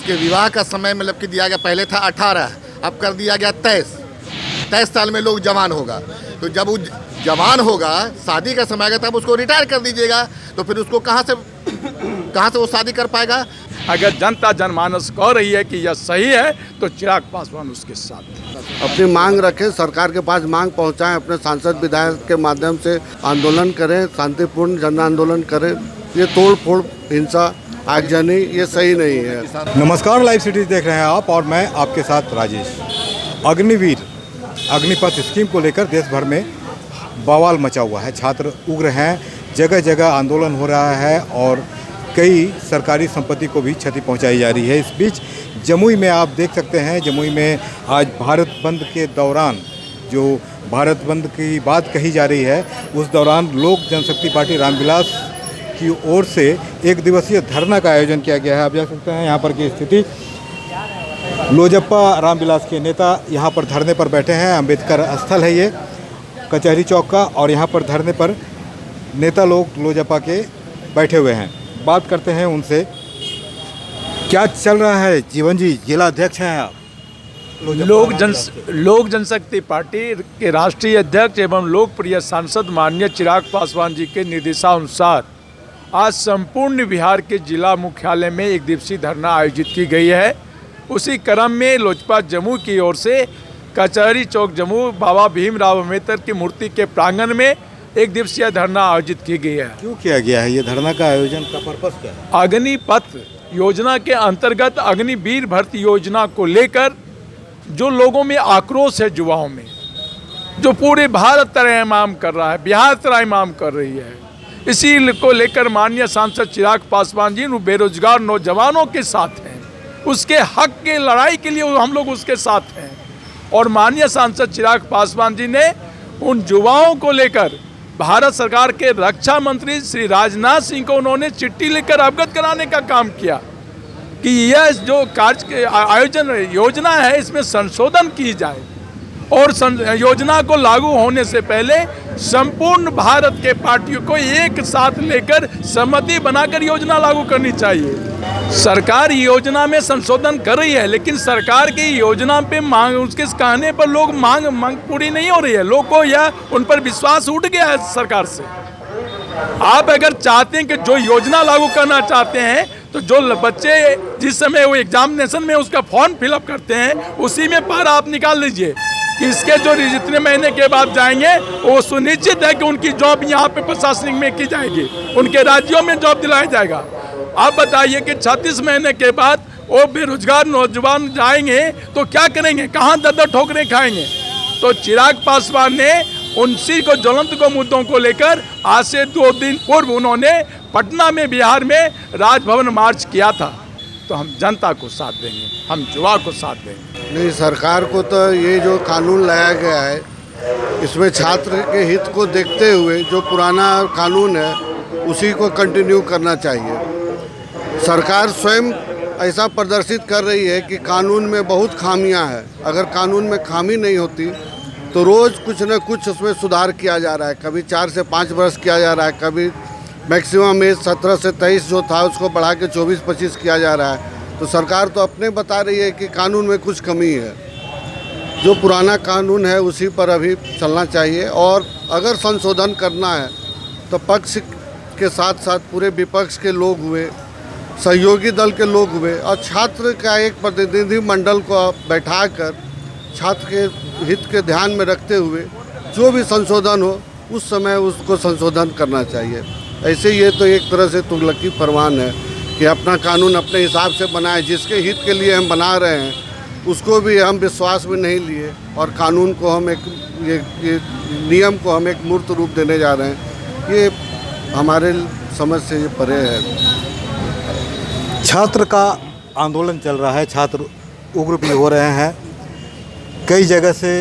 उसके विवाह का समय मतलब कि दिया गया, पहले था 18, अब कर दिया गया 23 साल में लोग जवान होगा। तो जब वो जवान होगा, शादी का समय आएगा, तब उसको रिटायर कर दीजिएगा, तो फिर उसको कहाँ से वो शादी कर पाएगा। अगर जनता जनमानस कह रही है कि यह सही है तो चिराग पासवान उसके साथ। अपनी मांग रखें, सरकार के पास मांग पहुंचाएं, अपने सांसद विधायक के माध्यम से आंदोलन करें, शांतिपूर्ण जन आंदोलन करें। ये तोड़ फोड़, हिंसा, आगजनी ये सही नहीं है। नमस्कार, लाइव सिटी देख रहे हैं आप और मैं आपके साथ राजेश। अग्निवीर अग्निपथ स्कीम को लेकर देश भर में बवाल मचा हुआ है। छात्र उग्र हैं, जगह जगह आंदोलन हो रहा है और कई सरकारी संपत्ति को भी क्षति पहुंचाई जा रही है। इस बीच जमुई में आप देख सकते हैं, जमुई में आज भारत बंद के दौरान जो भारत बंद की बात कही जा रही है, उस दौरान लोक जनशक्ति पार्टी रामविलास की ओर से एक दिवसीय धरना का आयोजन किया गया है। आप देख सकते हैं यहाँ पर की स्थिति। लोजप्पा रामविलास के नेता यहाँ पर धरने पर बैठे हैं। अंबेडकर स्थल है ये, कचहरी चौक का, और यहाँ पर धरने पर नेता लोग लोजप्पा के बैठे हुए हैं। बात करते हैं उनसे, क्या चल रहा है। जीवन जी, जिला अध्यक्ष हैं आप लोक जनशक्ति पार्टी के राष्ट्रीय अध्यक्ष एवं लोकप्रिय सांसद माननीय चिराग पासवान जी के निर्देशानुसार आज संपूर्ण बिहार के जिला मुख्यालय में एक दिवसीय धरना आयोजित की गई है। उसी क्रम में लोजपा जम्मू की ओर से कचहरी चौक जम्मू बाबा भीमराव अम्बेडकर की मूर्ति के प्रांगण में एक दिवसीय धरना आयोजित की गई है। क्यों किया गया है ये धरना का आयोजन, का पर्पस क्या है? अग्निपथ योजना के अंतर्गत अग्निवीर भर्ती योजना को लेकर जो लोगों में आक्रोश है, युवाओं में, जो पूरे भारत त्रयमाम कर रहा है, बिहार त्रयमाम कर रही है, इसी को लेकर माननीय सांसद चिराग पासवान जी बेरोजगार नौजवानों के साथ हैं। उसके हक के लड़ाई के लिए हम लोग उसके साथ हैं। और माननीय सांसद चिराग पासवान जी ने उन युवाओं को लेकर भारत सरकार के रक्षा मंत्री श्री राजनाथ सिंह को उन्होंने चिट्ठी लिखकर अवगत कराने का काम किया कि यह जो कार्य आयोजन योजना है, इसमें संशोधन की जाए और योजना को लागू होने से पहले संपूर्ण भारत के पार्टियों को एक साथ लेकर सहमति बनाकर योजना लागू करनी चाहिए। सरकार योजना में संशोधन कर रही है, लेकिन सरकार की योजना पे मांग, उसके कहने पर लोग मांग पूरी नहीं हो रही है। लोग को यह उन पर विश्वास उठ गया है सरकार से। आप अगर चाहते हैं कि जो योजना लागू करना चाहते हैं, तो जो बच्चे जिस समय वो एग्जामिनेशन में उसका फॉर्म फिलअप करते हैं, उसी में पारा आप निकाल लीजिए कि इसके जो जितने महीने के बाद जाएंगे वो सुनिश्चित है कि उनकी जॉब यहाँ पे प्रशासनिक में की जाएगी, उनके राज्यों में जॉब दिलाया जाएगा। आप बताइए कि 36 महीने के बाद वो बेरोजगार नौजवान जाएंगे तो क्या करेंगे, कहाँ दर ठोकरें खाएंगे। तो चिराग पासवान ने उनसी को ज्वलंत को मुद्दों को लेकर आज से 2 दिन पूर्व उन्होंने पटना में, बिहार में राजभवन मार्च किया था। तो हम जनता को साथ देंगे, हम युवा को साथ देंगे। नहीं, सरकार को तो ये जो कानून लाया गया है, इसमें छात्र के हित को देखते हुए जो पुराना कानून है उसी को कंटिन्यू करना चाहिए। सरकार स्वयं ऐसा प्रदर्शित कर रही है कि कानून में बहुत खामियां हैं। अगर कानून में खामी नहीं होती तो रोज़ कुछ न कुछ उसमें सुधार किया जा रहा है। कभी 4 से 5 वर्ष किया जा रहा है, कभी मैक्सिमम एज 17 से 23 जो था उसको बढ़ा के 24-25 किया जा रहा है। तो सरकार तो अपने बता रही है कि कानून में कुछ कमी है। जो पुराना कानून है उसी पर अभी चलना चाहिए, और अगर संशोधन करना है तो पक्ष के साथ साथ पूरे विपक्ष के लोग हुए, सहयोगी दल के लोग हुए, और छात्र का एक प्रतिनिधि मंडल को बैठाकर छात्र के हित के ध्यान में रखते हुए जो भी संशोधन हो उस समय उसको संशोधन करना चाहिए। ऐसे ये तो एक तरह से तुगलकी फरमान है कि अपना कानून अपने हिसाब से बनाए, जिसके हित के लिए हम बना रहे हैं उसको भी हम विश्वास में नहीं लिए, और कानून को हम एक ये नियम को हम एक मूर्त रूप देने जा रहे हैं। ये हमारे समझ से ये परे है। छात्र का आंदोलन चल रहा है, छात्र उग्र भी हो रहे हैं। कई जगह से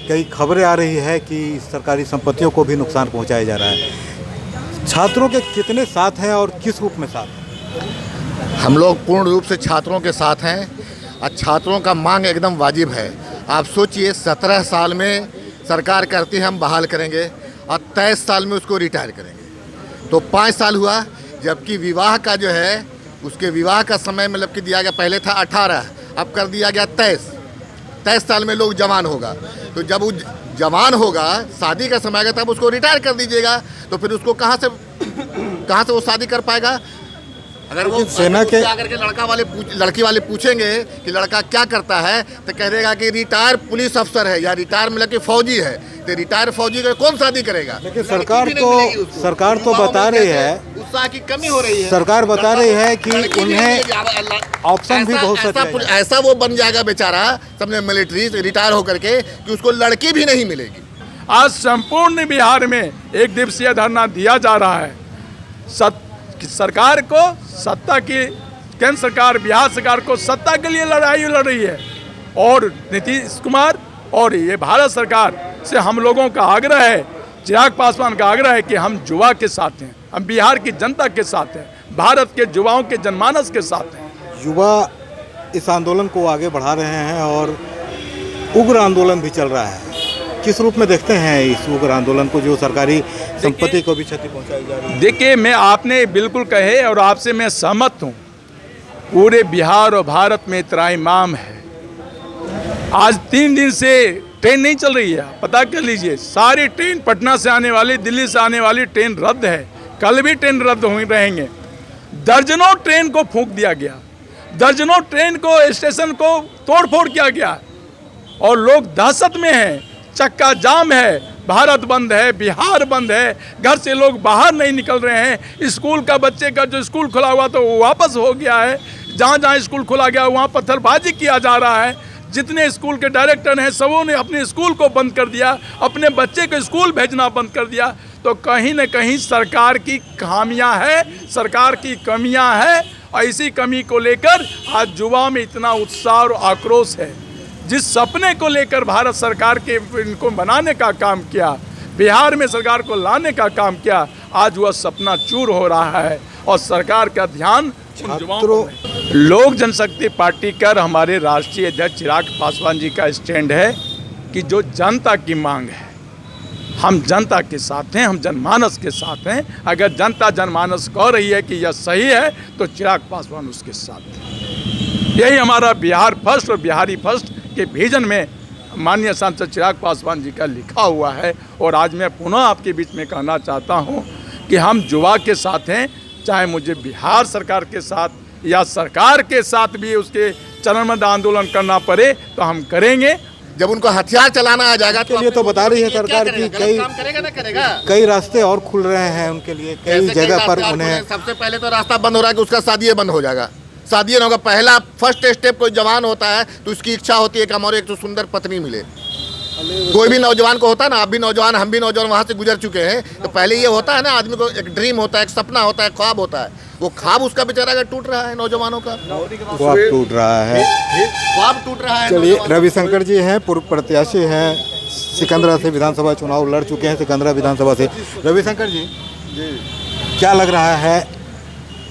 कई खबरें आ रही है कि सरकारी संपत्तियों को भी नुकसान पहुंचाया जा रहा है। छात्रों के कितने साथ हैं और किस रूप में साथ हैं? हम लोग पूर्ण रूप से छात्रों के साथ हैं और छात्रों का मांग एकदम वाजिब है। आप सोचिए, 17 साल में सरकार कहती है हम बहाल करेंगे और 23 साल में उसको रिटायर करेंगे, तो 5 साल हुआ। जबकि विवाह का जो है उसके विवाह का समय मतलब कि दिया गया, पहले था 18, अब कर दिया गया 23 साल में लोग जवान होगा। तो जब वो जवान होगा, शादी का समय आएगा तब उसको रिटायर कर दीजिएगा, तो फिर उसको कहाँ से वो शादी कर पाएगा? अगर वो सेना के आकर के लड़की वाले पूछेंगे कि लड़का क्या करता है, तो कह देगा कि रिटायर पुलिस अफसर है या रिटायर मतलब कि फौजी है। तो रिटायर फौजी का कौन शादी करेगा? लेकिन सरकार तो बता रही है, उत्साह की कमी हो रही है। सरकार बता रही है कि उन्हें ऑप्शन भी बहुत सारे ऐसा वो बन जाएगा बेचारा, सबने मिलिट्री से रिटायर होकर के, कि उसको लड़की भी नहीं मिलेगी। आज संपूर्ण बिहार में एक दिवसीय धरना दिया जा रहा है। सरकार को सत्ता की, केंद्र सरकार बिहार सरकार को सत्ता के लिए लड़ाई लड़ रही है, और नीतीश कुमार और ये भारत सरकार से हम लोगों का आग्रह है, चिराग पासवान का आग्रह है कि हम युवा के साथ हैं, हम बिहार की जनता के साथ हैं, भारत के युवाओं के जनमानस के साथ हैं। युवा इस आंदोलन को आगे बढ़ा रहे हैं और उग्र आंदोलन भी चल रहा है। किस रूप में देखते हैं इस उग्र आंदोलन को, जो सरकारी संपत्ति को भी क्षति पहुंचाई जा रही है? देखिए, मैं आपने बिल्कुल कहे और आपसे मैं सहमत हूँ। पूरे बिहार और भारत में त्राहिमाम है। आज 3 दिन से ट्रेन नहीं चल रही है, पता कर लीजिए। सारी ट्रेन, पटना से आने वाली, दिल्ली से आने वाली ट्रेन रद्द है। कल भी ट्रेन रद्द रहेंगे। दर्जनों ट्रेन को फूंक दिया गया, दर्जनों ट्रेन को, स्टेशन को तोड़फोड़ किया गया, और लोग दहशत में हैं। चक्का जाम है, भारत बंद है, बिहार बंद है, घर से लोग बाहर नहीं निकल रहे हैं। स्कूल का बच्चे का जो स्कूल खुला हुआ तो वो वापस हो गया है। जहाँ जहाँ स्कूल खुला गया वहाँ पत्थरबाजी किया जा रहा है। जितने स्कूल के डायरेक्टर हैं सबों ने अपने स्कूल को बंद कर दिया, अपने बच्चे को स्कूल भेजना बंद कर दिया। तो कहीं न कहीं सरकार की खामियां हैं, सरकार की कमियां हैं, और इसी कमी को लेकर आज युवा में इतना उत्साह और आक्रोश है। जिस सपने को लेकर भारत सरकार के इनको बनाने का काम किया, बिहार में सरकार को लाने का काम किया, आज वह सपना चूर हो रहा है, और सरकार का ध्यान लोक जनशक्ति पार्टी का हमारे राष्ट्रीय अध्यक्ष चिराग पासवान जी का स्टैंड है कि जो जनता की मांग है, हम जनता के साथ हैं, हम जनमानस के साथ हैं। अगर जनता जनमानस कह रही है कि यह सही है तो चिराग पासवान उसके साथ है। यही हमारा बिहार फर्स्ट और बिहारी फर्स्ट के विजन में माननीय सांसद चिराग पासवान जी का लिखा हुआ है। और आज मैं पुनः आपके बीच में कहना चाहता हूं कि हम युवा के साथ हैं, चाहे मुझे बिहार सरकार के साथ या सरकार के साथ भी उसके चरणबद्ध आंदोलन करना पड़े तो हम करेंगे। जब उनको हथियार चलाना आ जाएगा तो ये तो बता रही है सरकार की कई रास्ते और खुल रहे हैं उनके लिए, कई जगह पर उन्हें। सबसे पहले तो रास्ता बंद हो रहा है कि उसका शादी बंद हो जाएगा, शादी नहीं होगा। पहला फर्स्ट स्टेप कोई जवान होता है तो उसकी इच्छा होती है कि हमारे एक तो सुंदर पत्नी मिले। कोई भी नौजवान को होता है ना, आप भी नौजवान, हम भी नौजवान वहाँ से गुजर चुके हैं। तो पहले ये होता है ना, आदमी को एक ड्रीम होता है, एक सपना होता है, ख्वाब होता है। वो ख्वाब उसका बेचारा अगर टूट रहा है, नौजवानों का ख्वाब टूट रहा है, ख्वाब टूट रहा है। चलिए, रविशंकर जी हैं, पूर्व प्रत्याशी हैं, सिकंदरा से विधानसभा चुनाव लड़ चुके हैं, सिकंदरा विधानसभा से। रविशंकर जी, क्या लग रहा है,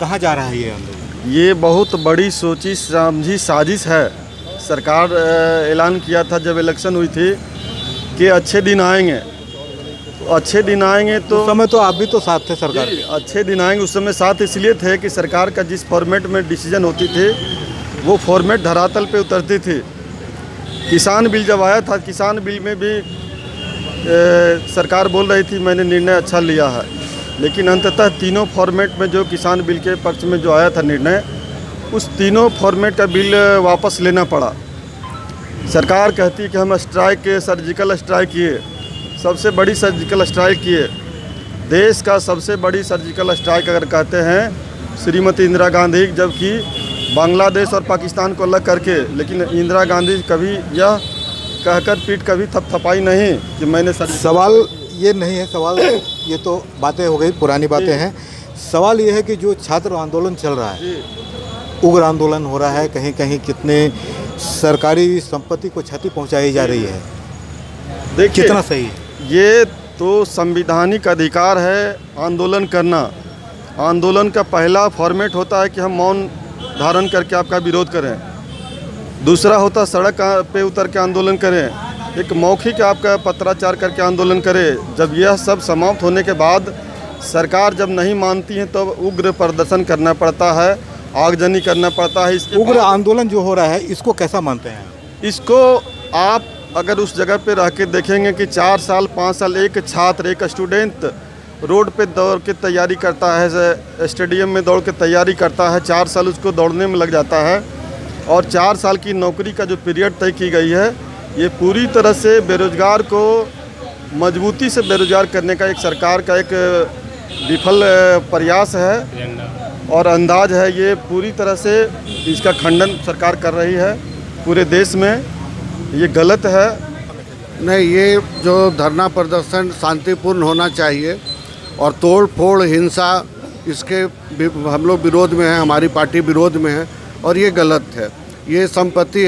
कहाँ जा रहा है ये आंदोलन? ये बहुत बड़ी सोची समझी साजिश है। सरकार ऐलान किया था जब इलेक्शन हुई थी कि अच्छे दिन आएंगे, तो अच्छे दिन आएंगे, तो उस समय तो आप भी तो साथ थे सरकार के। अच्छे दिन आएंगे, उस समय साथ इसलिए थे कि सरकार का जिस फॉर्मेट में डिसीजन होती थी वो फॉर्मेट धरातल पे उतरती थी। किसान बिल जब आया था, किसान बिल में भी सरकार बोल रही थी मैंने निर्णय अच्छा लिया है, लेकिन अंततः तीनों फॉर्मेट में जो किसान बिल के पक्ष में जो आया था निर्णय, उस तीनों फॉर्मेट का बिल वापस लेना पड़ा। सरकार कहती कि हम स्ट्राइक, सर्जिकल स्ट्राइक किए, सबसे बड़ी सर्जिकल स्ट्राइक किए, देश का सबसे बड़ी सर्जिकल स्ट्राइक अगर कहते हैं श्रीमती इंदिरा गांधी, जबकि बांग्लादेश और पाकिस्तान को अलग करके। लेकिन इंदिरा गांधी कभी यह कहकर पीठ कभी थपथपाई नहीं कि मैंने सवाल ये नहीं है, सवाल ये तो बातें हो गई, पुरानी बातें हैं। सवाल ये है कि जो छात्र आंदोलन चल रहा है, उग्र आंदोलन हो रहा है, कहीं कहीं कितने सरकारी संपत्ति को क्षति पहुंचाई जा रही है, देखिए कितना सही है? ये तो संवैधानिक अधिकार है आंदोलन करना। आंदोलन का पहला फॉर्मेट होता है कि हम मौन धारण करके आपका विरोध करें, दूसरा होता सड़क पे उतर के आंदोलन करें, एक मौखिक आपका पत्राचार करके आंदोलन करें। जब यह सब समाप्त होने के बाद सरकार जब नहीं मानती है तो उग्र प्रदर्शन करना पड़ता है। आगजनी करना पड़ता है। इसके उग्र आंदोलन जो हो रहा है इसको कैसा मानते हैं? इसको आप अगर उस जगह पे रह के देखेंगे कि 4 साल 5 साल एक छात्र एक स्टूडेंट रोड पे दौड़ के तैयारी करता है, स्टेडियम में दौड़ के तैयारी करता है, 4 साल उसको दौड़ने में लग जाता है और 4 साल की नौकरी का जो पीरियड तय की गई है ये पूरी तरह से बेरोजगार को मजबूती से बेरोजगार करने का एक सरकार का एक विफल प्रयास है और अंदाज है। ये पूरी तरह से इसका खंडन सरकार कर रही है पूरे देश में, ये गलत है। नहीं, ये जो धरना प्रदर्शन शांतिपूर्ण होना चाहिए और तोड़ फोड़ हिंसा इसके हम लोग विरोध में हैं, हमारी पार्टी विरोध में है और ये गलत है। ये संपत्ति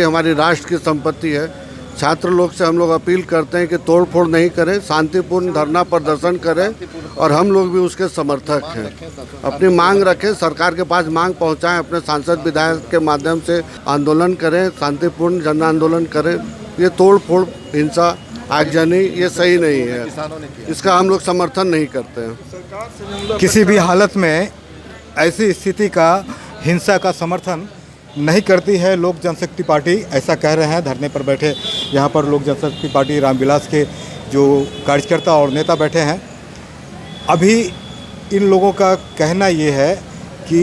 हमारी राष्ट्र की संपत्ति है। छात्र लोग से हम लोग अपील करते हैं कि तोड़ फोड़ नहीं करें, शांतिपूर्ण धरना प्रदर्शन करें और हम लोग भी उसके समर्थक हैं। अपनी मांग रखें, सरकार के पास मांग पहुंचाएं, अपने सांसद विधायक के माध्यम से आंदोलन करें, शांतिपूर्ण जन आंदोलन करें। ये तोड़ फोड़ हिंसा आगजनी ये सही नहीं है, इसका हम लोग समर्थन नहीं करते हैं। किसी भी हालत में ऐसी स्थिति का हिंसा का समर्थन नहीं करती है लोक जनशक्ति पार्टी, ऐसा कह रहे हैं धरने पर बैठे यहाँ पर लोक जनशक्ति पार्टी रामविलास के जो कार्यकर्ता और नेता बैठे हैं। अभी इन लोगों का कहना ये है कि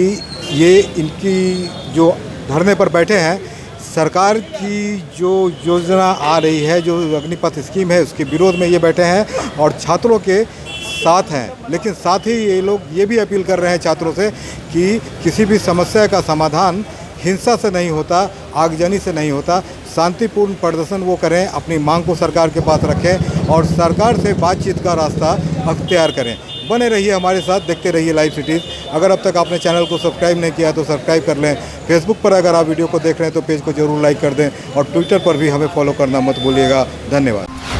ये इनकी जो धरने पर बैठे हैं सरकार की जो योजना आ रही है, जो अग्निपथ स्कीम है, उसके विरोध में ये बैठे हैं और छात्रों के साथ हैं। लेकिन साथ ही ये लोग ये भी अपील कर रहे हैं छात्रों से कि किसी भी समस्या का समाधान हिंसा से नहीं होता, आगजनी से नहीं होता, शांतिपूर्ण प्रदर्शन वो करें, अपनी मांग को सरकार के पास रखें और सरकार से बातचीत का रास्ता अख्तियार करें। बने रहिए हमारे साथ, देखते रहिए लाइव सिटीज़। अगर अब तक आपने चैनल को सब्सक्राइब नहीं किया तो सब्सक्राइब कर लें। फेसबुक पर अगर आप वीडियो को देख रहे हैं तो पेज को जरूर लाइक कर दें और ट्विटर पर भी हमें फॉलो करना मत भूलिएगा। धन्यवाद।